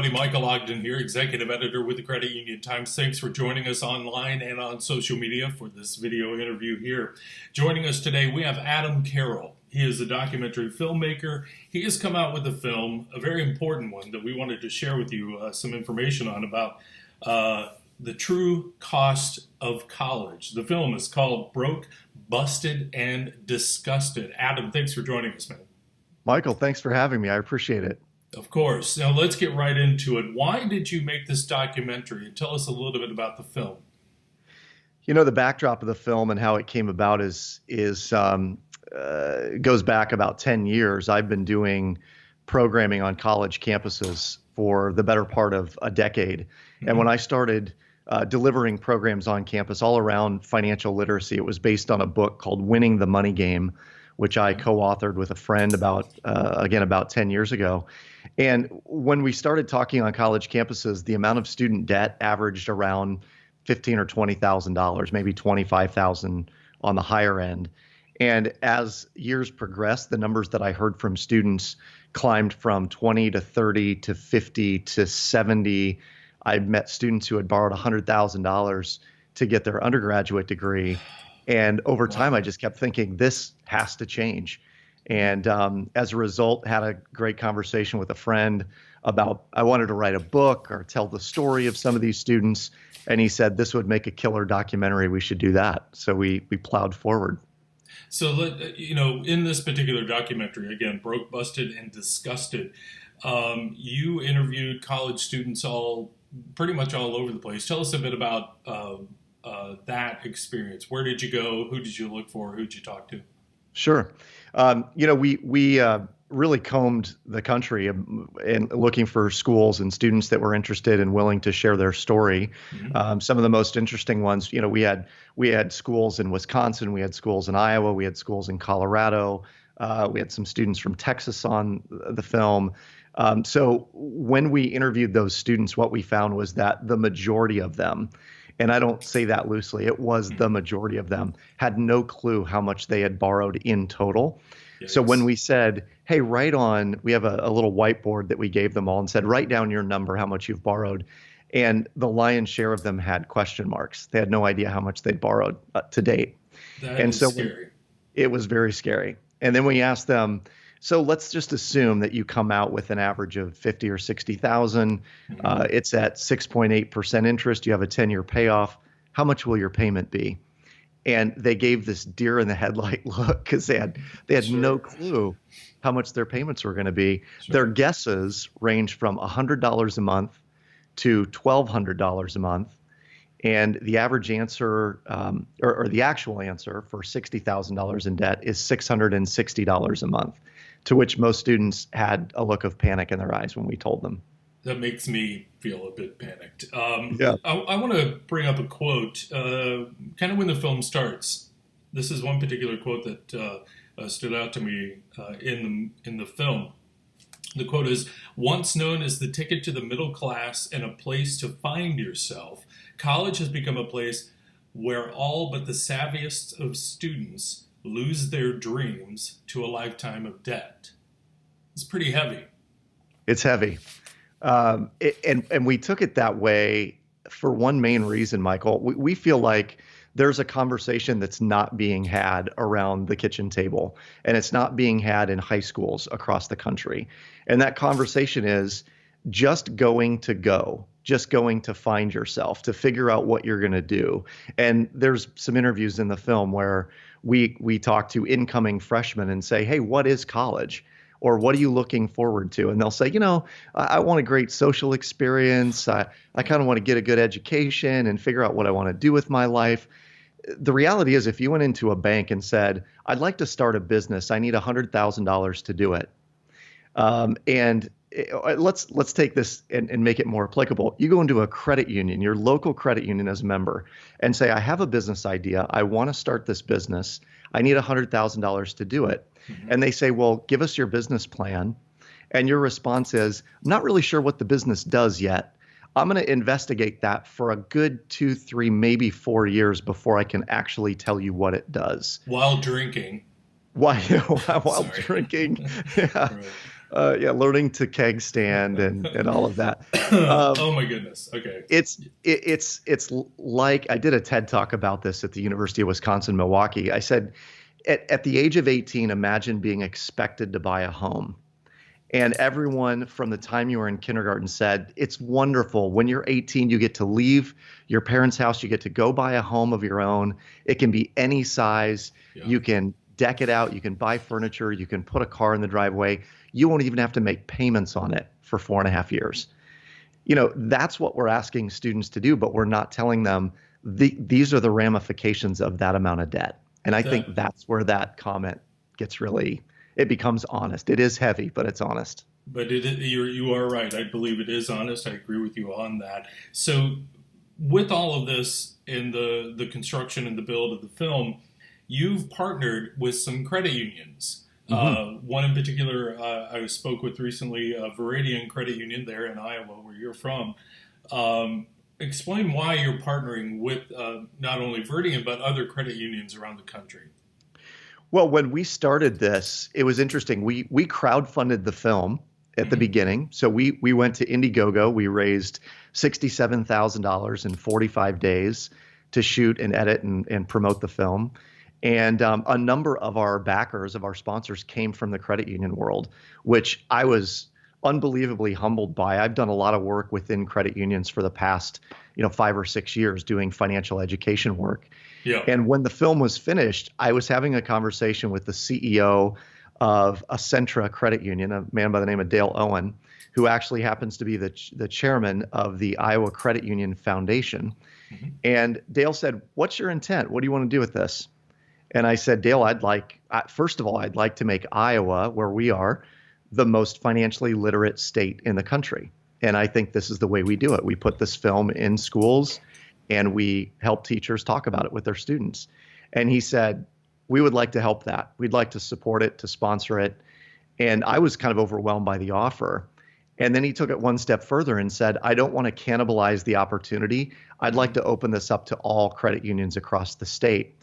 everybody. Michael Ogden here, executive editor with the Credit Union Times. Thanks for joining us online and on social media for this video interview here. Joining us today, we have Adam Carroll. He is a documentary filmmaker. He has come out with a film, a very important one that we wanted to share with you some information on about the true cost of college. The film is called Broke, Busted, and Disgusted. Adam, thanks for joining us, man. Michael, thanks for having me. I appreciate it. Of course. Now let's get right into it. Why did you make this documentary? And tell us a little bit about the film. You know, the backdrop of the film and how it came about goes back about 10 years. I've been doing programming on college campuses for the better part of a decade. Mm-hmm. And when I started delivering programs on campus all around financial literacy, it was based on a book called Winning the Money Game, which I co-authored with a friend about 10 years ago. And when we started talking on college campuses, the amount of student debt averaged around $15,000 or $20,000, maybe $25,000 on the higher end. And as years progressed, the numbers that I heard from students climbed from 20 to 30 to 50 to 70. I met students who had borrowed $100,000 to get their undergraduate degree. And over time, I just kept thinking, this has to change. And as a result, had a great conversation with a friend about I wanted to write a book or tell the story of some of these students. And he said, this would make a killer documentary. We should do that. So we plowed forward. So, in this particular documentary, again, Broke, Busted, and Disgusted, you interviewed college students pretty much all over the place. Tell us a bit about that experience. Where did you go? Who did you look for? Who did you talk to? Sure. We really combed the country and looking for schools and students that were interested and willing to share their story. Mm-hmm. Some of the most interesting ones, we had schools in Wisconsin, we had schools in Iowa, we had schools in Colorado, we had some students from Texas on the film. So when we interviewed those students, what we found was that the majority of them, and I don't say that loosely, it was the majority of them, had no clue how much they had borrowed in total. Yes. So when we said, hey, we have a little whiteboard that we gave them all and said, write down your number, how much you've borrowed. And the lion's share of them had question marks. They had no idea how much they'd borrowed to date. That is scary. It was very scary. And then we asked them, so let's just assume that you come out with an average of 50 or 60,000. Mm-hmm. It's at 6.8% interest. You have a 10-year payoff. How much will your payment be? And they gave this deer in the headlight look because they had Sure. no clue how much their payments were going to be. Sure. Their guesses range from $100 a month to $1,200 a month. And the average answer, or the actual answer for $60,000 in debt is $660 a month, to which most students had a look of panic in their eyes when we told them. That makes me feel a bit panicked. Yeah. I want to bring up a quote, kind of when the film starts. This is one particular quote that stood out to me in the film. The quote is, once known as the ticket to the middle class and a place to find yourself, college has become a place where all but the savviest of students lose their dreams to a lifetime of debt. It's pretty heavy. It's heavy. And we took it that way for one main reason, Michael. We feel like there's a conversation that's not being had around the kitchen table, and it's not being had in high schools across the country. And that conversation is just going to find yourself, to figure out what you're going to do. And there's some interviews in the film where we talk to incoming freshmen and say, hey, what is college? Or what are you looking forward to? And they'll say, I want a great social experience. I kind of want to get a good education and figure out what I want to do with my life. The reality is, if you went into a bank and said, I'd like to start a business, I need $100,000 to do it. Let's take this and make it more applicable. You go into a credit union, your local credit union as a member, and say, I have a business idea. I want to start this business. I need $100,000 to do it. Mm-hmm. And they say, well, give us your business plan. And your response is, I'm not really sure what the business does yet. I'm going to investigate that for a good 2, 3, maybe 4 years before I can actually tell you what it does. While drinking. While drinking. Yeah. Yeah, learning to keg stand and all of that. Oh my goodness. Okay. It's like I did a TED talk about this at the University of Wisconsin-Milwaukee. I said, at the age of 18, imagine being expected to buy a home. And everyone from the time you were in kindergarten said, it's wonderful. When you're 18, you get to leave your parents' house. You get to go buy a home of your own. It can be any size. Yeah. You can deck it out. You can buy furniture. You can put a car in the driveway. You won't even have to make payments on it for 4.5 years. That's what we're asking students to do, but we're not telling them these are the ramifications of that amount of debt. And I think that's where that comment gets it becomes honest. It is heavy, but it's honest. But you are right. I believe it is honest. I agree with you on that. So with all of this in the construction and the build of the film, you've partnered with some credit unions. Mm-hmm. One in particular I spoke with recently, Veridian Credit Union there in Iowa, where you're from. Explain why you're partnering with not only Veridian, but other credit unions around the country. Well, when we started this, it was interesting. We crowdfunded the film at the beginning. So we went to Indiegogo. We raised $67,000 in 45 days to shoot and edit and promote the film. And a number of our backers, of our sponsors, came from the credit union world, which I was unbelievably humbled by. I've done a lot of work within credit unions for the past 5 or 6 years doing financial education work. Yeah. And when the film was finished, I was having a conversation with the CEO of Centra Credit Union, a man by the name of Dale Owen, who actually happens to be the chairman of the Iowa Credit Union Foundation. Mm-hmm. And Dale said, "What's your intent? What do you want to do with this?" And I said, "Dale, first of all, I'd like to make Iowa, where we are, the most financially literate state in the country. And I think this is the way we do it. We put this film in schools and we help teachers talk about it with their students." And he said, "We would like to help that. We'd like to support it, to sponsor it." And I was kind of overwhelmed by the offer. And then he took it one step further and said, "I don't want to cannibalize the opportunity. I'd like to open this up to all credit unions across the state."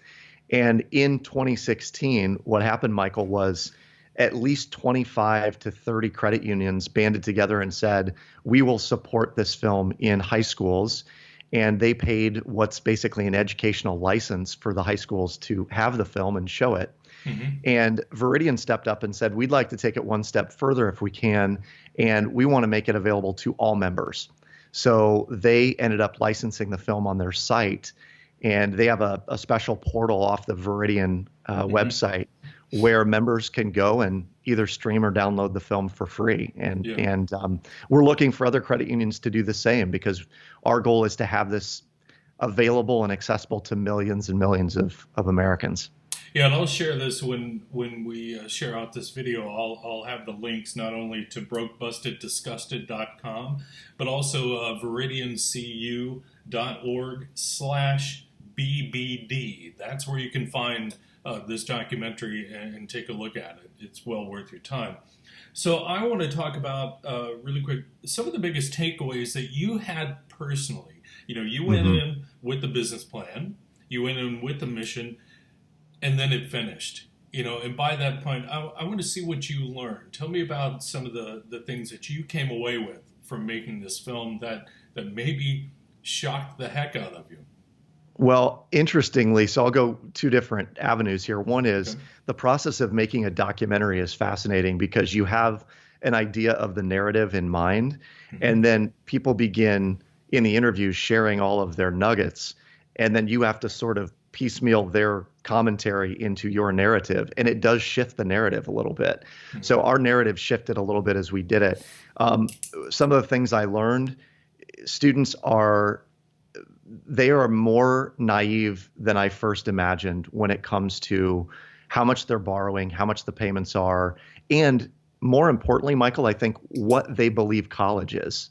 And in 2016, what happened, Michael, was at least 25 to 30 credit unions banded together and said, "We will support this film in high schools." And they paid what's basically an educational license for the high schools to have the film and show it. Mm-hmm. And Veridian stepped up and said, "We'd like to take it one step further if we can, and we want to make it available to all members." So they ended up licensing the film on their site, and they have a special portal off the Veridian website where members can go and either stream or download the film for free. And we're looking for other credit unions to do the same, because our goal is to have this available and accessible to millions and millions of Americans. Yeah, and I'll share this when we share out this video. I'll have the links not only to BrokeBustedDisgusted.com, but also VeridianCU.org/BBD. That's where you can find this documentary and take a look at it. It's well worth your time. So I want to talk about really quick some of the biggest takeaways that you had personally. You went in with the business plan, you went in with the mission, and then it finished. And by that point, I want to see what you learned. Tell me about some of the things that you came away with from making this film that maybe shocked the heck out of you. Well, interestingly, so I'll go two different avenues here. One is the process of making a documentary is fascinating because you have an idea of the narrative in mind, and then people begin in the interviews sharing all of their nuggets, and then you have to sort of piecemeal their commentary into your narrative, and it does shift the narrative a little bit. So our narrative shifted a little bit as we did it. Some of the things I learned, students are more naive than I first imagined when it comes to how much they're borrowing, how much the payments are, and more importantly, Michael, I think what they believe college is.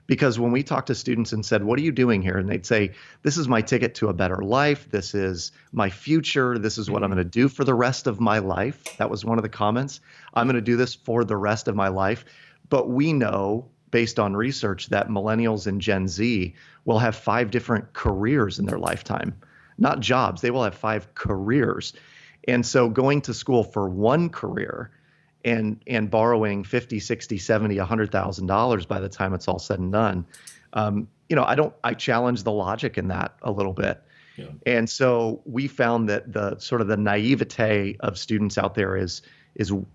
Because when we talked to students and said, "What are you doing here?" and they'd say, "This is my ticket to a better life. This is my future. This is what I'm going to do for the rest of my life." That was one of the comments. "I'm going to do this for the rest of my life." But we know, based on research, that millennials and Gen Z will have 5 different careers in their lifetime, not jobs. They will have 5 careers. And so going to school for one career and borrowing 50, 60, 70, $100,000 by the time it's all said and done. I challenge the logic in that a little bit. Yeah. And so we found that the sort of the naivete of students out there is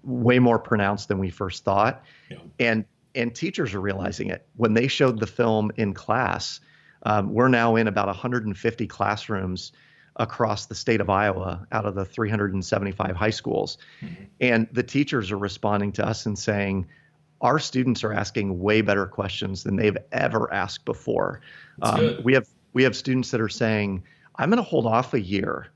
way more pronounced than we first thought. Yeah. And teachers are realizing it. When they showed the film in class, we're now in about 150 classrooms across the state of Iowa out of the 375 high schools. Mm-hmm. And the teachers are responding to us and saying, our students are asking way better questions than they've ever asked before. We have students that are saying, I'm going to hold off a year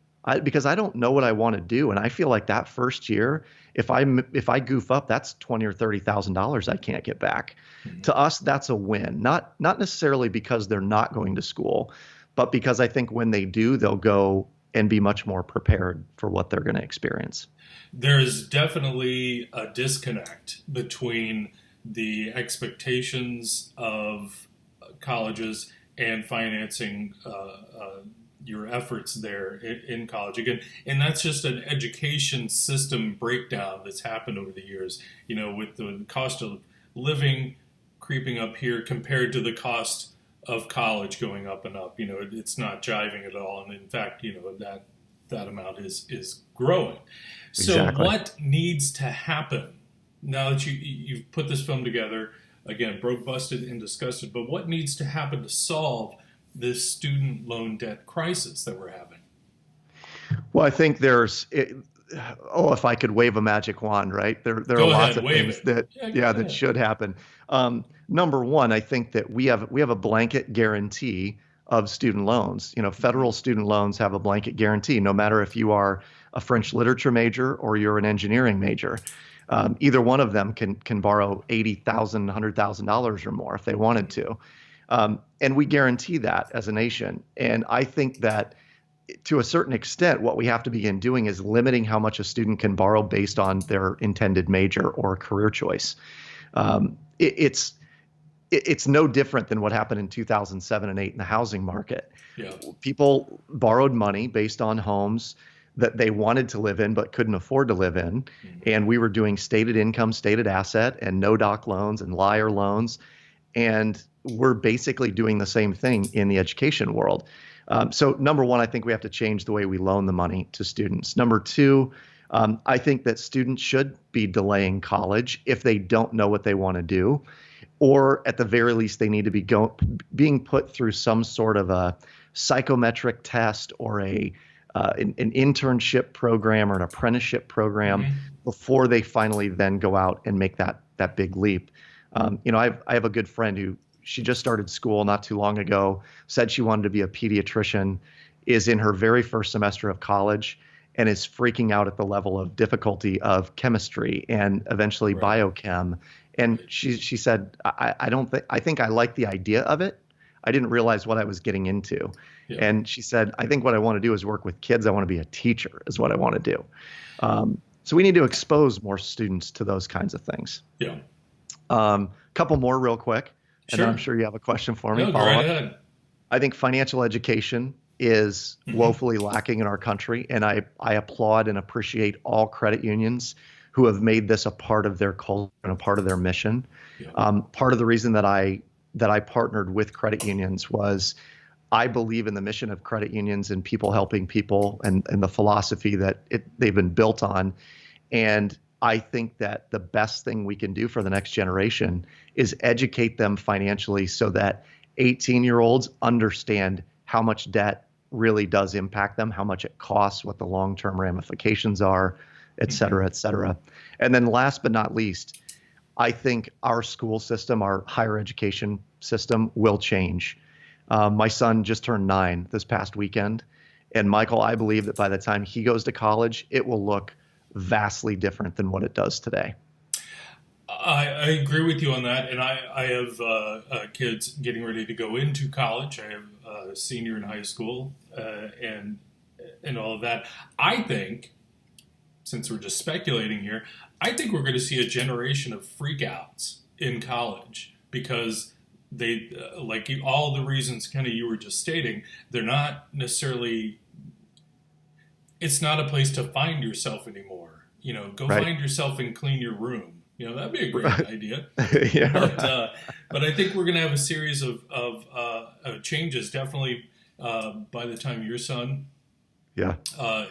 because I don't know what I want to do. And I feel like that first year, if I goof up, that's $20,000 or $30,000 I can't get back. Mm-hmm. To us, that's a win. Not necessarily because they're not going to school, but because I think when they do, they'll go and be much more prepared for what they're going to experience. There's definitely a disconnect between the expectations of colleges and financing your efforts there in college again, and that's just an education system breakdown that's happened over the years. With the cost of living creeping up here compared to the cost of college going up and up, it's not jiving at all, and in fact, that amount is growing. Exactly. So, what needs to happen now that you've put this film together? Again, broke, busted, and disgusted. But what needs to happen to solve this student loan debt crisis that we're having? Well, I think if I could wave a magic wand, right? There are lots of things that should happen. Number one, I think that we have a blanket guarantee of student loans. Federal student loans have a blanket guarantee, no matter if you are a French literature major or you're an engineering major. Either one of them can borrow $80,000, $100,000 or more if they wanted to. And we guarantee that as a nation. And I think that to a certain extent, what we have to begin doing is limiting how much a student can borrow based on their intended major or career choice. It's no different than what happened in 2007 and 2008 in the housing market. Yeah. People borrowed money based on homes that they wanted to live in but couldn't afford to live in. Mm-hmm. And we were doing stated income, stated asset, and no doc loans and liar loans. And we're basically doing the same thing in the education world. So number one, I think we have to change the way we loan the money to students. Number two, I think that students should be delaying college if they don't know what they want to do, or at the very least, they need to be being put through some sort of a psychometric test or an internship program or an apprenticeship program mm-hmm. before they finally then go out and make that big leap. I have a good friend who she just started school not too long ago, said she wanted to be a pediatrician, is in her very first semester of college, and is freaking out at the level of difficulty of chemistry and eventually biochem. And she said, I think I like the idea of it. I didn't realize what I was getting into. Yeah. And she said, I think what I want to do is work with kids. I want to be a teacher is what I want to do. So we need to expose more students to those kinds of things. Yeah. Couple more real quick. And then I'm sure you have a question for me. No, go right ahead. I think financial education is woefully lacking in our country. And I applaud and appreciate all credit unions who have made this a part of their culture and a part of their mission. Yeah. Part of the reason that I partnered with credit unions was I believe in the mission of credit unions and people helping people and the philosophy that they've been built on. And I think that the best thing we can do for the next generation is educate them financially so that 18-year-olds understand how much debt really does impact them, how much it costs, what the long-term ramifications are, et cetera, et cetera. And then last but not least, I think our school system, our higher education system will change. My son just turned 9 this past weekend. And Michael, I believe that by the time he goes to college, it will look vastly different than what it does today. I agree with you on that. And I have kids getting ready to go into college. I have a senior in high school and all of that. I think, since we're just speculating here, I think we're going to see a generation of freakouts in college because they, like all the reasons kind of you were just stating, they're not necessarily, it's not a place to find yourself anymore. go Right. find yourself and clean your room. That'd be a great Right. idea. Yeah. But I think we're going to have a series of changes, definitely by the time your son Yeah.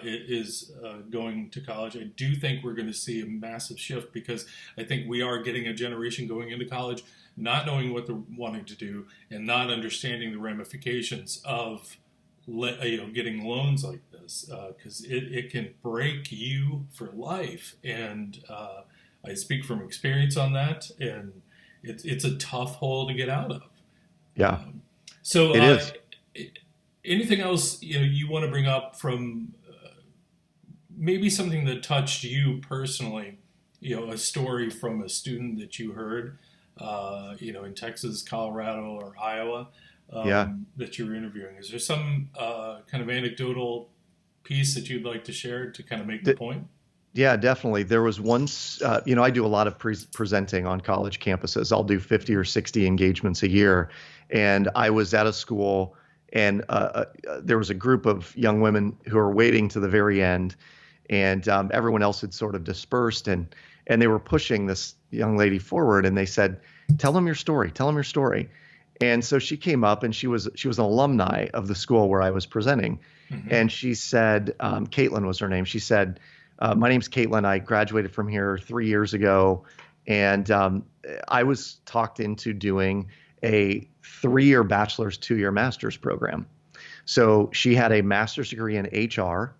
is going to college. I do think we're going to see a massive shift because I think we are getting a generation going into college not knowing what they're wanting to do and not understanding the ramifications of getting loans like this, because it can break you for life. And I speak from experience on that, and it's a tough hole to get out of. Yeah. So It is. anything else you want to bring up from maybe something that touched you personally? A story from a student that you heard, in Texas, Colorado, or Iowa, Yeah. that you were interviewing. Is there some kind of anecdotal piece that you'd like to share to kind of make the point? Yeah, definitely. There was once, I do a lot of presenting on college campuses. I'll do 50 or 60 engagements a year. And I was at a school, and there was a group of young women who were waiting to the very end, and everyone else had sort of dispersed, and they were pushing this young lady forward, and they said, "Tell them your story. Tell them your story." And so she came up, and she was an alumni of the school where I was presenting, and she said, Caitlin was her name. She said, "My name's Caitlin. I graduated from here 3 years ago, and I was talked into doing a 3-year bachelor's, 2-year master's program." So she had a master's degree in HR.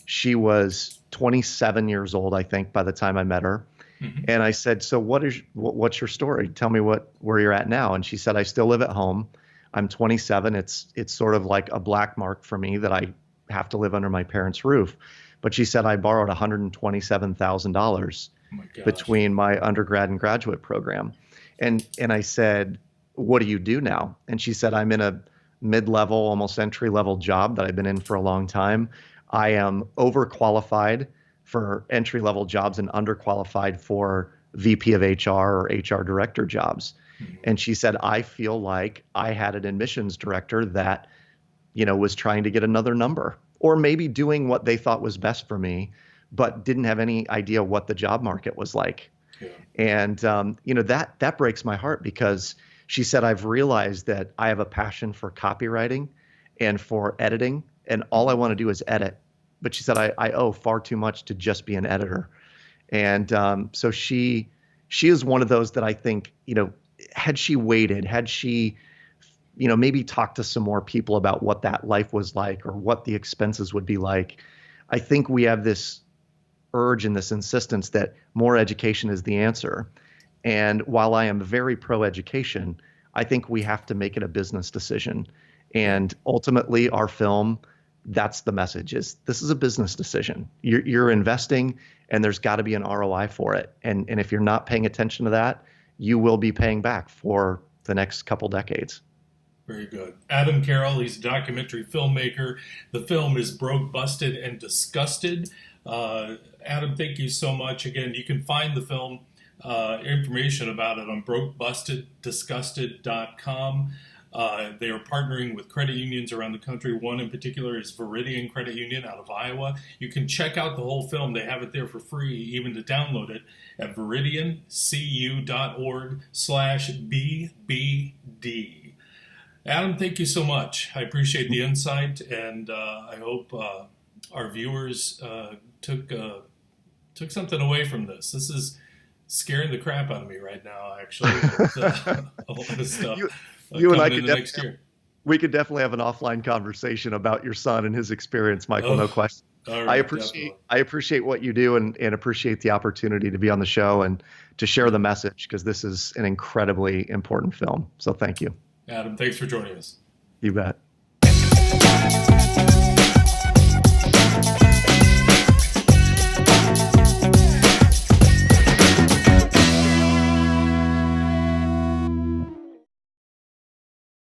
She was 27 years old, I think, by the time I met her. And I said, "So what's your story? Tell me where you're at now." And she said, "I still live at home. I'm 27. It's sort of like a black mark for me that I have to live under my parents' roof." But she said, "I borrowed $127,000 between my undergrad and graduate program." And I said, "What do you do now?" And she said, "I'm in a mid-level, almost entry-level job that I've been in for a long time. I am overqualified for entry-level jobs and underqualified for VP of HR or HR director jobs." And she said, "I feel like I had an admissions director that, was trying to get another number, or maybe doing what they thought was best for me, but didn't have any idea what the job market was like." Yeah. And, that breaks my heart, because she said, "I've realized that I have a passion for copywriting and for editing, and all I want to do is edit." But she said, I owe far too much to just be an editor. And so she is one of those that I think, had she waited, had she, maybe talked to some more people about what that life was like or what the expenses would be like, I think we have this urge and this insistence that more education is the answer. And while I am very pro-education, I think we have to make it a business decision. And ultimately, our film, that's the message: is this is a business decision. You're investing, and there's got to be an ROI for it. And if you're not paying attention to that, you will be paying back for the next couple decades. Very good. Adam Carroll, he's a documentary filmmaker. The film is Broke, Busted, and Disgusted. Adam, thank you so much. Again, you can find the film, information about it on brokebustedDisgusted.com. They are partnering with credit unions around the country. One in particular is Veridian Credit Union out of Iowa. You can check out the whole film. They have it there for free, even to download it, at veridiancu.org/BBD. Adam, thank you so much. I appreciate the insight, and I hope our viewers took something away from this. This is scaring the crap out of me right now, actually, with a lot of stuff. You and I we could definitely have an offline conversation about your son and his experience, Michael. No question. Right, I appreciate what you do, and appreciate the opportunity to be on the show and to share the message, because this is an incredibly important film. So thank you. Adam, thanks for joining us. You bet.